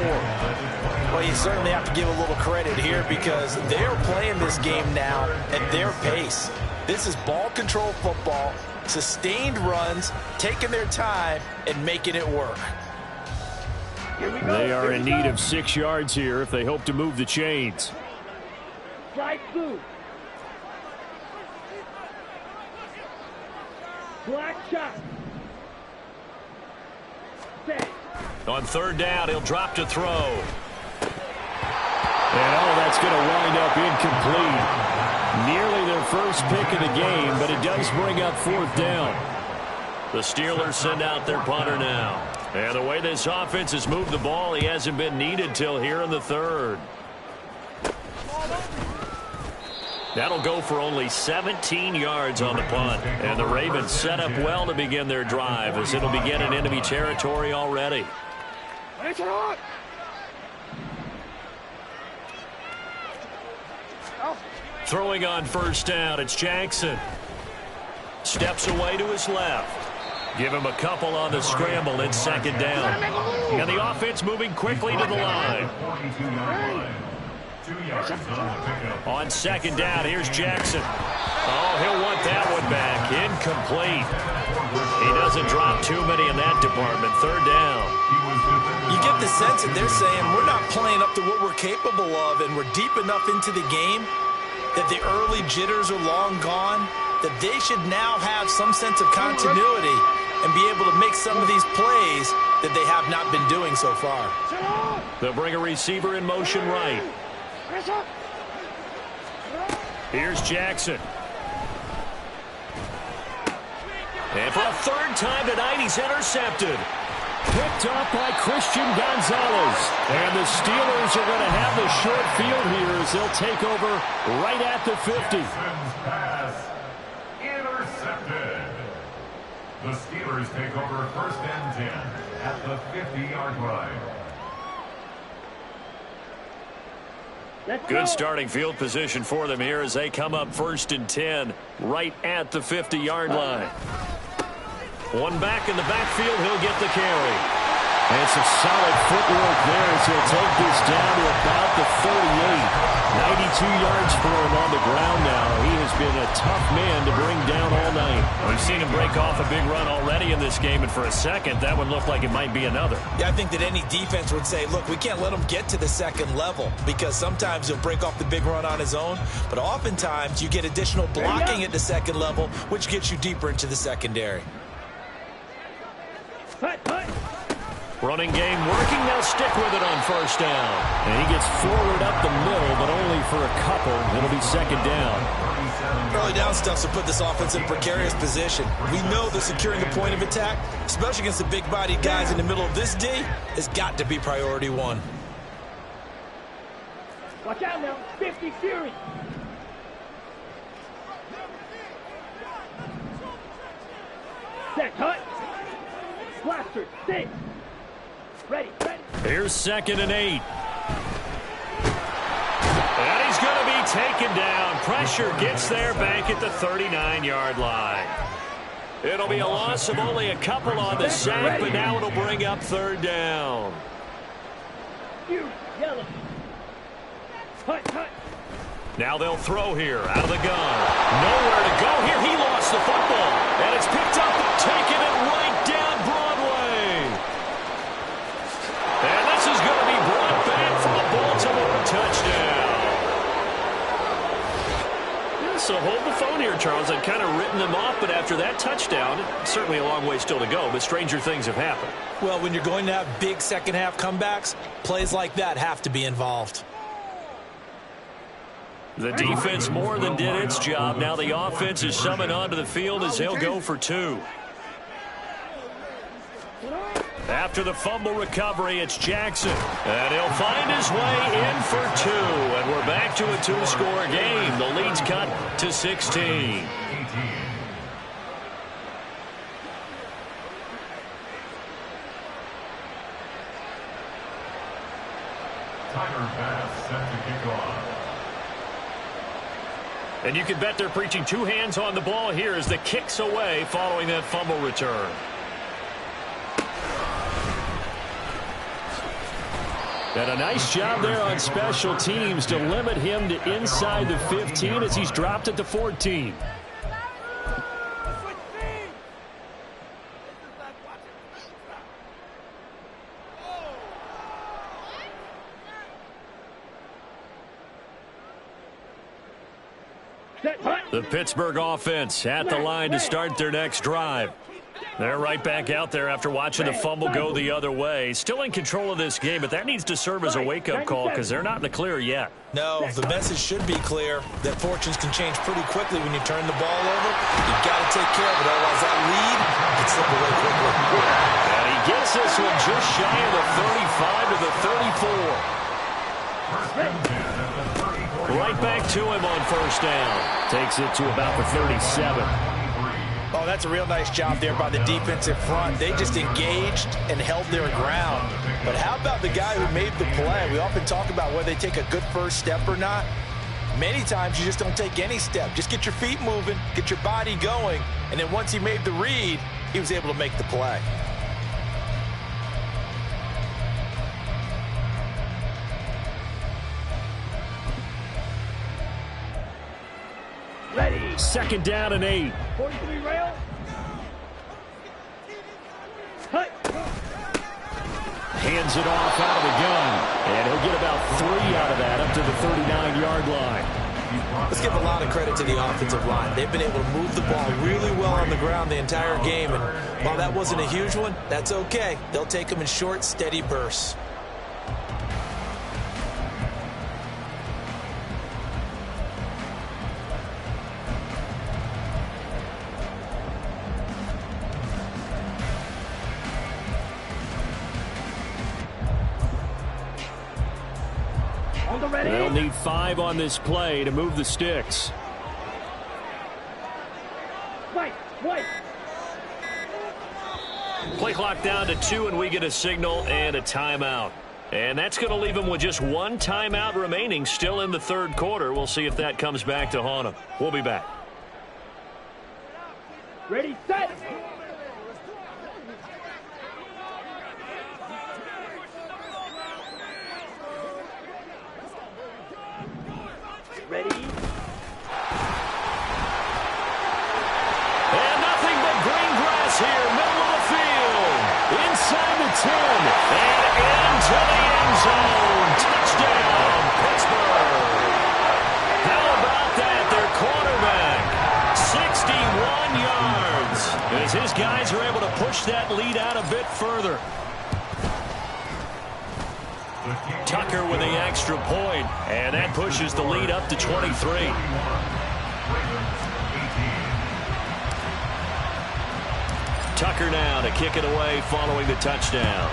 Well, you certainly have to give a little credit here because they're playing this game now at their pace. This is ball control football, sustained runs, taking their time, and making it work. Here we go. They are Here in we need go. of 6 yards here if they hope to move the chains. Slide blue. Black shot. Set. On third down, he'll drop to throw. And that's going to wind up incomplete. Nearly their first pick of the game, but it does bring up fourth down. The Steelers send out their punter now. And the way this offense has moved the ball, he hasn't been needed till here in the third. That'll go for only 17 yards on the punt. And the Ravens set up well to begin their drive as it'll begin in enemy territory already. Throwing on first down, it's Jackson. Steps away to his left. Give him a couple on the scramble. It's second down. And the offense moving quickly to the line. 42-yard line. 2 yards on the pickup. On second down, here's Jackson. Oh, he'll want that one back. Incomplete. He doesn't drop too many in that department. Third down. You get the sense that they're saying we're not playing up to what we're capable of, and we're deep enough into the game that the early jitters are long gone, that they should now have some sense of continuity and be able to make some of these plays that they have not been doing so far. They'll bring a receiver in motion right. Here's Jackson. And for a third time tonight, he's intercepted. Picked up by Christian Gonzalez. And the Steelers are going to have the short field here as they'll take over right at the 50. Pass intercepted. The Steelers take over first and 10 at the 50-yard line. Let's Good go. starting field position for them here as they come up first and 10 right at the 50-yard line. One back in the backfield, he'll get the carry. And some solid footwork there as he'll take this down to about the 38. 92 yards for him on the ground now. He has been a tough man to bring down all night. We've seen him break off a big run already in this game, and for a second, that one looked like it might be another. Yeah, I think that any defense would say, look, we can't let him get to the second level, because sometimes he'll break off the big run on his own, but oftentimes you get additional blocking at the second level, which gets you deeper into the secondary. Running game working. They'll stick with it on first down. And he gets forward up the middle, but only for a couple. It'll be second down. Early down stuff to put this offense in a precarious position. We know that securing the point of attack, especially against the big-bodied guys in the middle of this D, has got to be priority one. Watch out now. 50 Fury. Set, cut. Blaster, 6. Ready. Here's 2nd and 8. And he's going to be taken down. Pressure gets there back at the 39-yard line. It'll be a loss of only a couple on the sack, but now it'll bring up 3rd down. Yellow. Cut. Now they'll throw here out of the gun. Nowhere to go here. He lost the football. And it's picked up and taken it right down Broadway. And this is going to be brought back for a Baltimore touchdown. Yeah, so hold the phone here, Charles. I'd kind of written them off, but after that touchdown, certainly a long way still to go, but stranger things have happened. Well, when you're going to have big second-half comebacks, plays like that have to be involved. The defense more than did its job. Now the offense is summoned onto the field as he'll go for 2. After the fumble recovery, it's Jackson. And he'll find his way in for 2. And we're back to a 2-score game. The lead's cut to 16. Tiger pass set to kick off. And you can bet they're preaching 2 hands on the ball here as the kick's away following that fumble return. And a nice job there on special teams to limit him to inside the 15 as he's dropped at the 14. The Pittsburgh offense at the line to start their next drive. They're right back out there after watching the fumble go the other way. Still in control of this game, but that needs to serve as a wake-up call because they're not in the clear yet. No, the message should be clear that fortunes can change pretty quickly when you turn the ball over. You've got to take care of it, otherwise that lead can slip away quickly. And he gets this one just shy of the 35 to the 34. Right back to him on first down. Takes it to about the 37. Oh, that's a real nice job there by the defensive front. They just engaged and held their ground. But how about the guy who made the play? We often talk about whether they take a good first step or not. Many times you just don't take any step. Just get your feet moving, get your body going, and then once he made the read, he was able to make the play. Ready. 2nd down and 8. 43 rail. Cut. Hands it off out of the gun. And he'll get about 3 out of that up to the 39-yard line. Let's give a lot of credit to the offensive line. They've been able to move the ball really well on the ground the entire game. And while that wasn't a huge one, that's okay. They'll take them in short, steady bursts. They'll need 5 on this play to move the sticks. White. Play clock down to 2, and we get a signal and a timeout. And that's going to leave them with just 1 timeout remaining still in the 3rd quarter. We'll see if that comes back to haunt them. We'll be back. Ready, set. as his guys are able to push that lead out a bit further. Tucker with the extra point, and that pushes the lead up to 23. Tucker now to kick it away following the touchdown.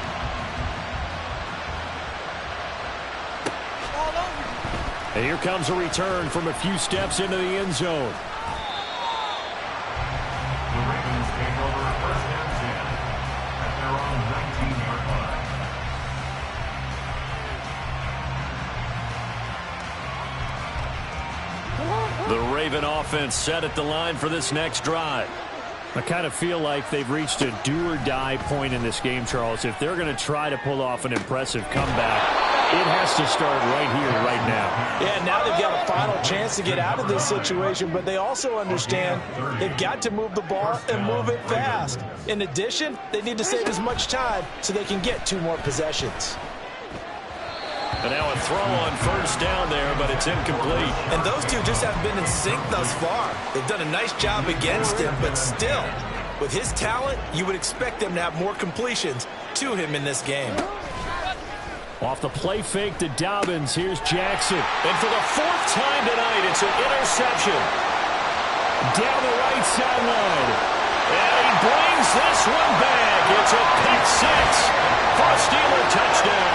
And here comes a return from a few steps into the end zone. The Ravens take over first and 10 at their own 19-yard line. The Raven offense set at the line for this next drive. I kind of feel like they've reached a do-or-die point in this game, Charles. If they're going to try to pull off an impressive comeback, it has to start right here, right now. Yeah, now they've got a final chance to get out of this situation, but they also understand they've got to move the ball and move it fast. In addition, they need to save as much time so they can get 2 more possessions. And now a throw on first down there, but it's incomplete. And those two just haven't been in sync thus far. They've done a nice job against him, but still, with his talent, you would expect them to have more completions to him in this game. Off the play fake to Dobbins, here's Jackson. And for the 4th time tonight, it's an interception. Down the right sideline. And he brings this one back. It's a pick 6 for a Steeler touchdown.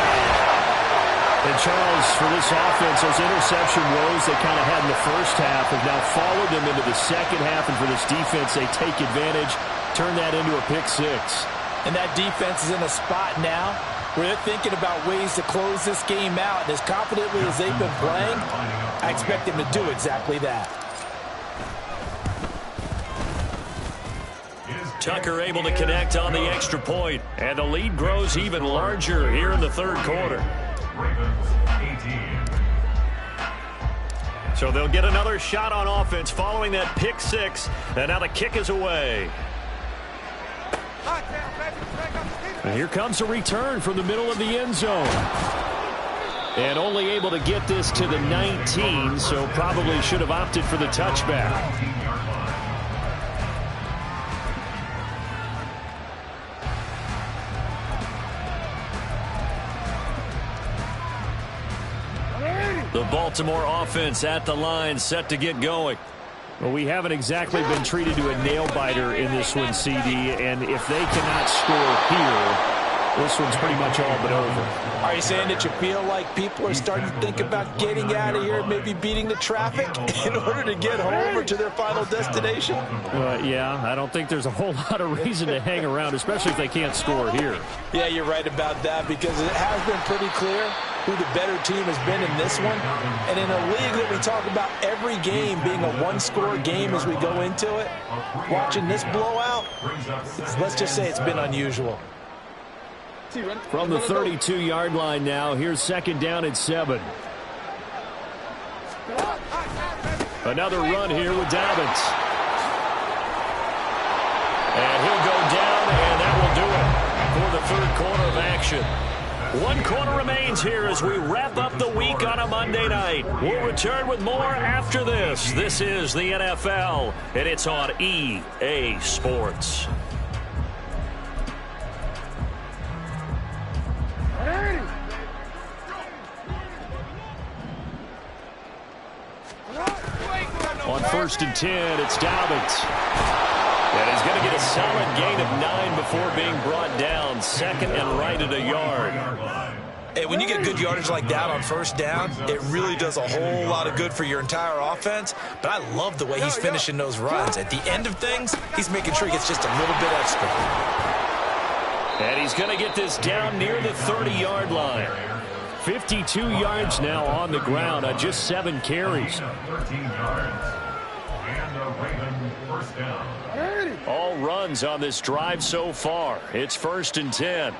And Charles, for this offense, those interception woes they kind of had in the first half have now followed them into the second half. And for this defense, they take advantage, turn that into a pick 6. And that defense is in a spot now where they're thinking about ways to close this game out. And as confidently as they've been playing, I expect them to do exactly that. Tucker able to connect on the extra point, and the lead grows even larger here in the third quarter. Ravens 18. So they'll get another shot on offense following that pick 6, and now the kick is away. And here comes a return from the middle of the end zone. And only able to get this to the 19, so probably should have opted for the touchback. The Baltimore offense at the line, set to get going. Well, we haven't exactly been treated to a nail-biter in this one, CD, and if they cannot score here, this one's pretty much all but over. Are you saying that you feel like people are starting to think about getting out of here, maybe beating the traffic in order to get home or to their final destination? Yeah, I don't think there's a whole lot of reason to hang around, especially if they can't score here. Yeah, you're right about that, because it has been pretty clear who the better team has been in this one. And in a league that we talk about every game being a one-score game as we go into it, watching this blowout, let's just say it's been unusual. From the 32-yard line now, here's second down at 7. Another run here with Dobbins. And he'll go down, and that will do it for the third quarter of action. 1 quarter remains here as we wrap up the week on a Monday night. We'll return with more after this. This is the NFL, and it's on EA Sports. On 1st and 10, it's Dobbins. And he's going to get a solid gain of 9 before being brought down. Second and right at a yard. Hey, when you get good yardage like that on first down, it really does a whole lot of good for your entire offense. But I love the way he's finishing those runs. At the end of things, he's making sure he gets just a little bit extra. And he's going to get this down near the 30-yard line. 52 yards now on the ground on just 7 carries. 13 yards. And a Raven first down. All runs on this drive so far. It's 1st and 10.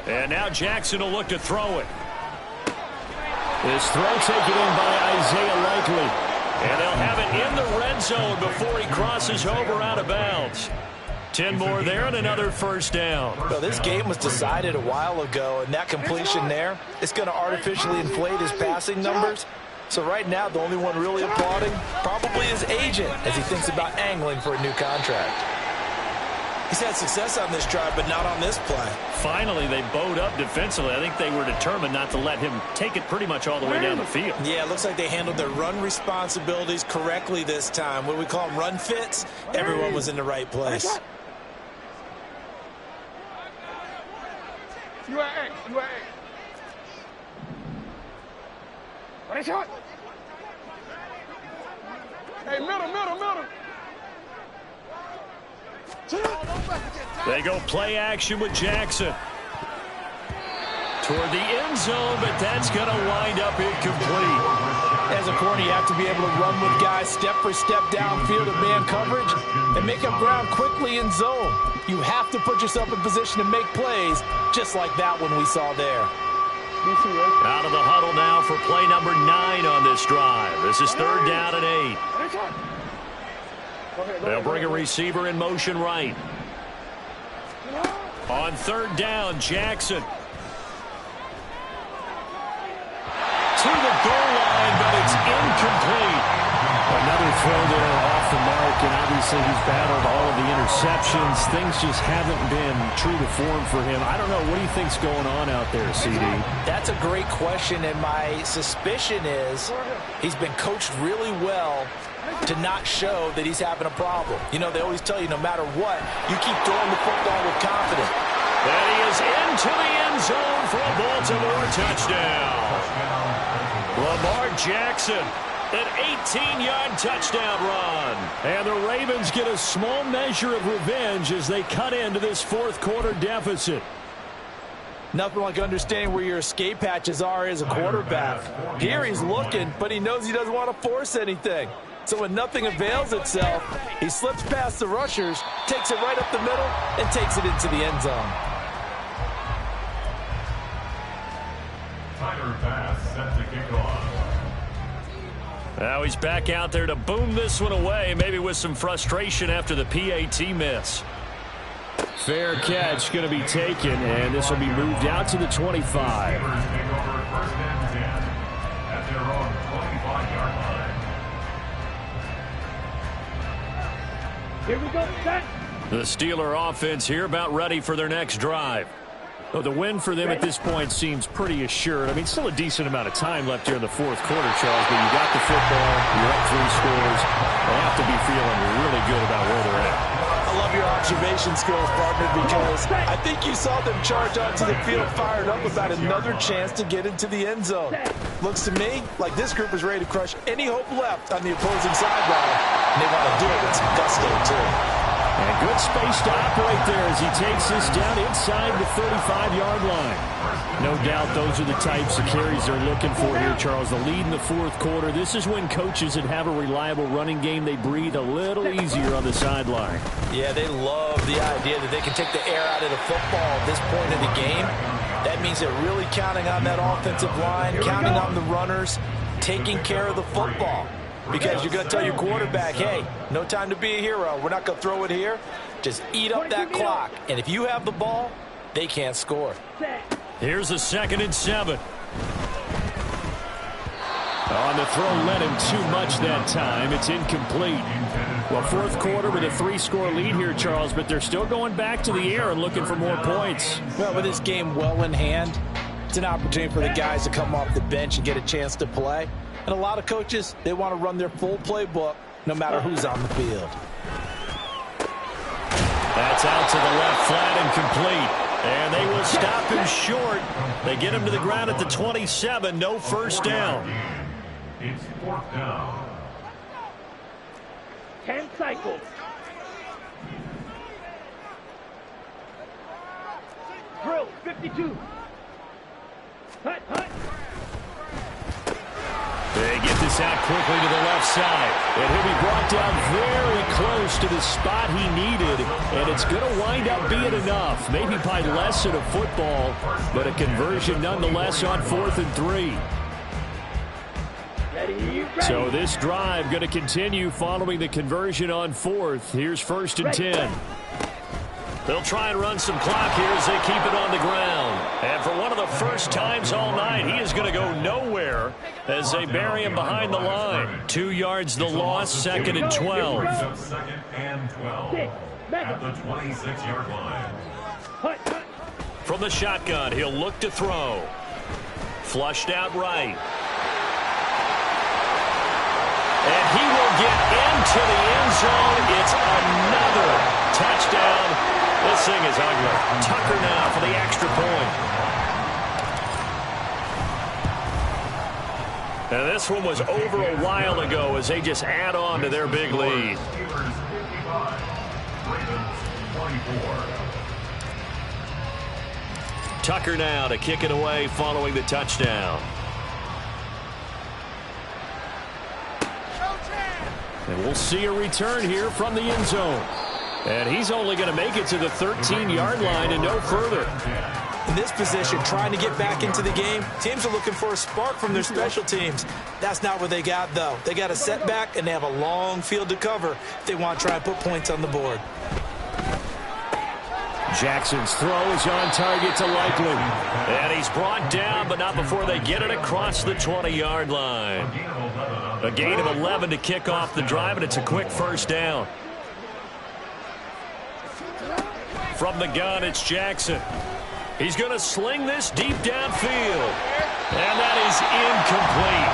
And now Jackson will look to throw it. This throw taken in by Isaiah Likely. And they'll have it in the red zone before he crosses over out of bounds. 10 more there and another first down. Well, this game was decided a while ago, and that completion there, it's going to artificially inflate his passing numbers. So right now, the only one really applauding probably his agent as he thinks about angling for a new contract. He's had success on this drive, but not on this play. Finally, they bowed up defensively. I think they were determined not to let him take it pretty much all the way down the field. Yeah, it looks like they handled their run responsibilities correctly this time. What we call them run fits, everyone was in the right place. You are X. You are X. What is shot? Hey, middle. They go play action with Jackson. Toward the end zone, but that's going to wind up incomplete. As a corner, you have to be able to run with guys step for step downfield in man coverage and make up ground quickly in zone. You have to put yourself in position to make plays, just like that one we saw there. Out of the huddle now for play number 9 on this drive. This is 3rd down and 8. They'll bring a receiver in motion right. On 3rd down, Jackson. To the goal line, but it's incomplete. Another throw there off the mark, and obviously he's battled all of the interceptions. Things just haven't been true to form for him. I don't know. What do you think's going on out there, CD? That's a great question, and my suspicion is he's been coached really well to not show that he's having a problem. You know, they always tell you no matter what, you keep throwing the football with confidence. And he is into the end zone for a Baltimore touchdown. Lamar Jackson, an 18-yard touchdown run. And the Ravens get a small measure of revenge as they cut into this 4th quarter deficit. Nothing like understanding where your escape hatches are as a quarterback. Here he's looking, but he knows he doesn't want to force anything. So when nothing avails itself, he slips past the rushers, takes it right up the middle, and takes it into the end zone. Tyler Bass set to kick off. Now he's back out there to boom this one away, maybe with some frustration after the PAT miss. Fair catch going to be taken, and this will be moved out to the 25. Steelers take over 1st and 10 at their own 25-yard line. Here we go, set. The Steeler offense here about ready for their next drive. Well, the win for them at this point seems pretty assured. I mean, still a decent amount of time left here in the 4th quarter, Charles, but you got the football, you're up 3 scores. They have to be feeling really good about where they're at. I love your observation skills, partner, because I think you saw them charge onto the field fired up about another chance to get into the end zone. Looks to me like this group is ready to crush any hope left on the opposing sideline, and they want to do it with some gusto, too. And good space to operate there as he takes this down inside the 35-yard line. No doubt those are the types of carries they're looking for here, Charles. The lead in the 4th quarter. This is when coaches that have a reliable running game, they breathe a little easier on the sideline. Yeah, they love the idea that they can take the air out of the football at this point in the game. That means they're really counting on that offensive line, counting on the runners, taking care of the football. Because you're going to tell your quarterback, hey, no time to be a hero. We're not going to throw it here. Just eat up that clock. And if you have the ball, they can't score. Here's a 2nd and 7. On the throw, led him too much that time. It's incomplete. Well, 4th quarter with a 3-score lead here, Charles, but they're still going back to the air and looking for more points. Well, with this game well in hand, it's an opportunity for the guys to come off the bench and get a chance to play. And a lot of coaches, they want to run their full playbook no matter who's on the field. That's out to the left, flat and complete. And they will stop him short. They get him to the ground at the 27. No first down. It's 4th down. 10 cycles. Drill, 52. Hut. They get this out quickly to the left side. And he'll be brought down very close to the spot he needed. And it's going to wind up being enough. Maybe by less than a football, but a conversion nonetheless on 4th and 3. Ready. So this drive going to continue following the conversion on 4th. Here's 1st and 10. They'll try and run some clock here as they keep it on the ground. And for one of the first times all night, he is going to go nowhere as they bury him behind the line. 2 yards the loss, 2nd and 12. 2nd and 12 at the 26-yard line. From the shotgun, he'll look to throw. Flushed out right. And he will get into the end zone. It's another touchdown. This thing is ugly. Tucker now for the extra point. And this one was over a while ago as they just add on to their big lead. Steelers 55, Ravens 24. Tucker now to kick it away following the touchdown. And we'll see a return here from the end zone. And he's only going to make it to the 13-yard line and no further. In this position, trying to get back into the game, teams are looking for a spark from their special teams. That's not what they got, though. They got a setback, and they have a long field to cover if they want to try and put points on the board. Jackson's throw is on target to Likely. And he's brought down, but not before they get it across the 20-yard line. A gain of 11 to kick off the drive, and it's a quick first down. From the gun, it's Jackson. He's going to sling this deep downfield. And that is incomplete.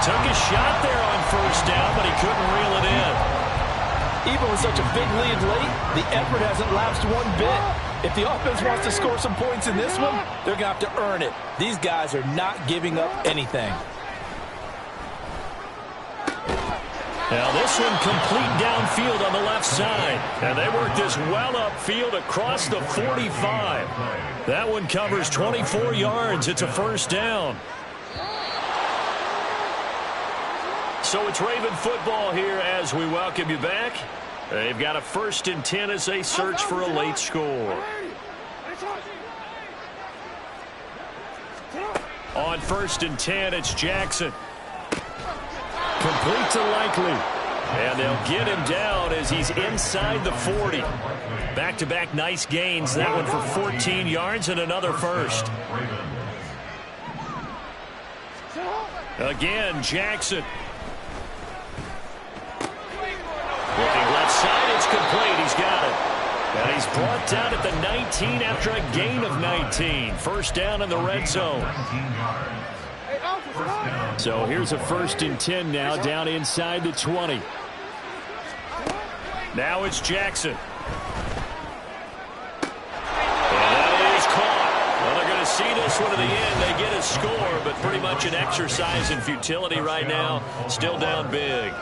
Took a shot there on first down, but he couldn't reel it in. Even with such a big lead late, the effort hasn't lapsed one bit. If the offense wants to score some points in this one, they're going to have to earn it. These guys are not giving up anything. Now this one complete downfield on the left side. And they work this well upfield across the 45. That one covers 24 yards. It's a first down. So it's Raven football here as we welcome you back. They've got a 1st and 10 as they search for a late score. On 1st and 10, it's Jackson. Complete to Likely. And they'll get him down as he's inside the 40. Back-to-back nice gains. That one for 14 yards and another first. Again, Jackson. Looking left side, it's complete. He's got it. And he's brought down at the 19 after a gain of 19. First down in the red zone. So here's a 1st and 10 now, down inside the 20. Now it's Jackson. And that is caught. Well, they're going to see this one to the end. They get a score, but pretty much an exercise in futility right now. Still down big.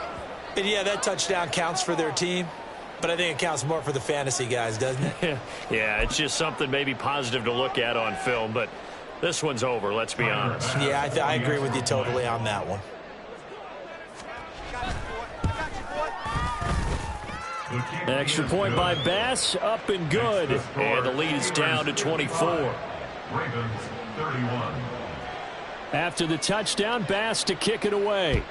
And yeah, that touchdown counts for their team, but I think it counts more for the fantasy guys, doesn't it? Yeah, it's just something maybe positive to look at on film, but this one's over, let's be honest. Yeah, I agree with you totally on that one. Extra point by Bass, up and good. And the lead is down to 24. Ravens 31. After the touchdown, Bass to kick it away.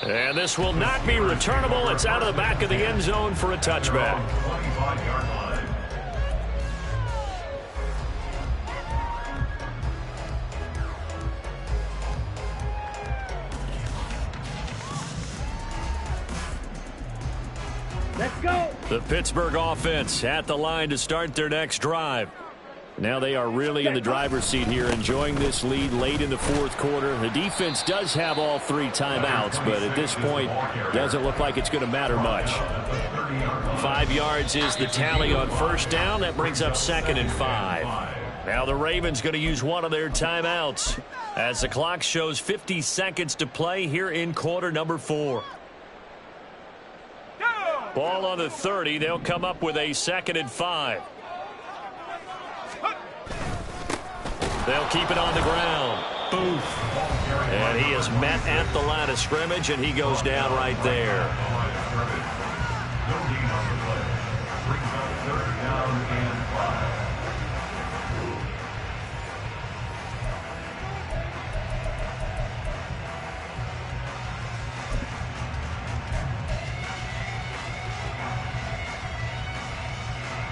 And this will not be returnable. It's out of the back of the end zone for a touchback. 25-yard line. Let's go. The Pittsburgh offense at the line to start their next drive. Now they are really in the driver's seat here, enjoying this lead late in the 4th quarter. The defense does have all 3 timeouts, but at this point, doesn't look like it's going to matter much. 5 yards is the tally on first down. That brings up 2nd and 5. Now the Ravens going to use one of their timeouts as the clock shows 50 seconds to play here in quarter number 4. Ball on the 30. They'll come up with a 2nd and 5. They'll keep it on the ground. Booth. And he is met at the line of scrimmage, and he goes down right there.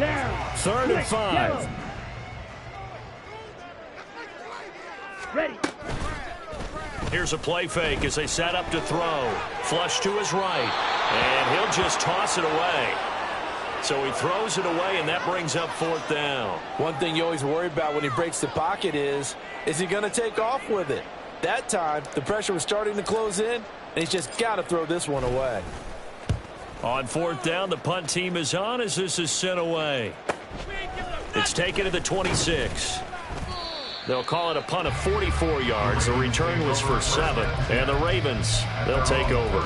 Down. 3rd and 5. Ready. Here's a play fake as they set up to throw. Flush to his right. And he'll just toss it away. So he throws it away, and that brings up 4th down. One thing you always worry about when he breaks the pocket is he going to take off with it? That time, the pressure was starting to close in, and he's just got to throw this one away. On 4th down, the punt team is on as this is sent away. It's taken to the 26. They'll call it a punt of 44 yards. The return was for 7. And the Ravens, they'll take over.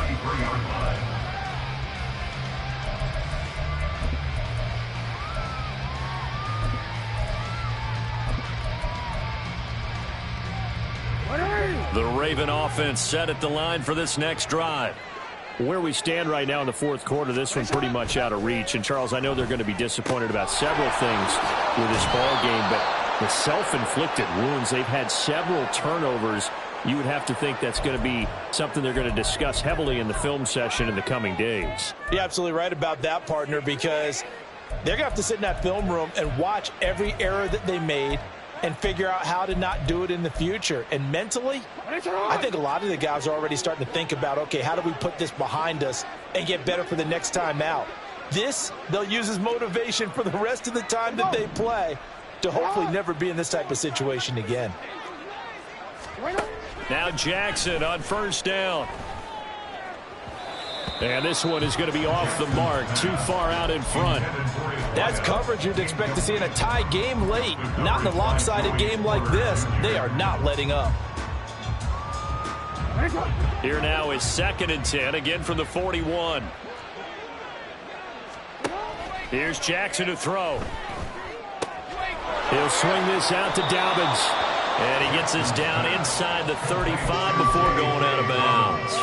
The Raven offense set at the line for this next drive. Where we stand right now in the 4th quarter, this one's pretty much out of reach. And, Charles, I know they're going to be disappointed about several things with this ball game, but the self-inflicted wounds, they've had several turnovers. You would have to think that's going to be something they're going to discuss heavily in the film session in the coming days. You're absolutely right about that, partner, because they're going to have to sit in that film room and watch every error that they made and figure out how to not do it in the future. And mentally, I think a lot of the guys are already starting to think about, okay, how do we put this behind us and get better for the next time out? This, they'll use as motivation for the rest of the time that they play to hopefully never be in this type of situation again. Now Jackson on 1st down. And this one is going to be off the mark, too far out in front. That's coverage you'd expect to see in a tie game late. Not in a lopsided game like this. They are not letting up. Here now is 2nd and 10, again from the 41. Here's Jackson to throw. He'll swing this out to Dobbins. And he gets us down inside the 35 before going out of bounds.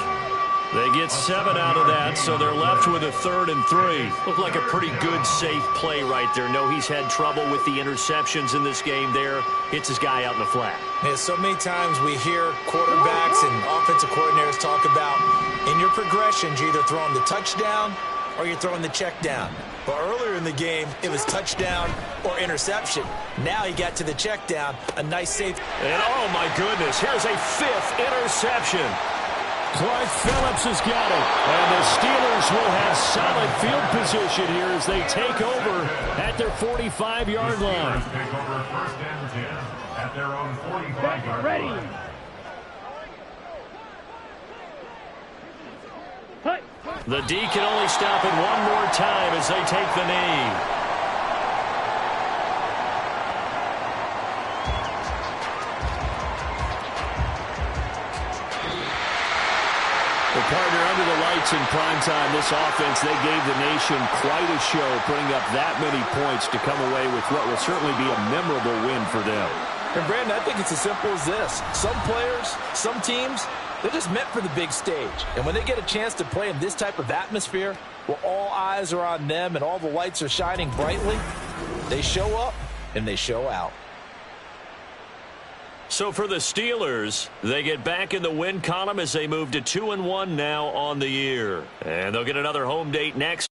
They get 7 out of that, so they're left with a 3rd and 3. Looked like a pretty good, safe play right there. No, he's had trouble with the interceptions in this game there. Hits his guy out in the flat. Yeah, so many times we hear quarterbacks and offensive coordinators talk about in your progressions, you're either throwing the touchdown or you're throwing the check down. But earlier in the game, it was touchdown or interception. Now he got to the check down, a nice save. And oh my goodness, here's a 5th interception. Clark Phillips has got it. And the Steelers will have solid field position here as they take over at their 45-yard line. Take over 1st and 10 at their own 45-yard Ready. line. Hut. The D can only stop it one more time as they take the knee. Partner, under the lights in primetime, this offense, they gave the nation quite a show, putting up that many points to come away with what will certainly be a memorable win for them. And, Brandon, I think it's as simple as this. Some players, some teams, they're just meant for the big stage. And when they get a chance to play in this type of atmosphere, where all eyes are on them and all the lights are shining brightly, they show up and they show out. So for the Steelers, they get back in the win column as they move to 2-1 now on the year. And they'll get another home date next.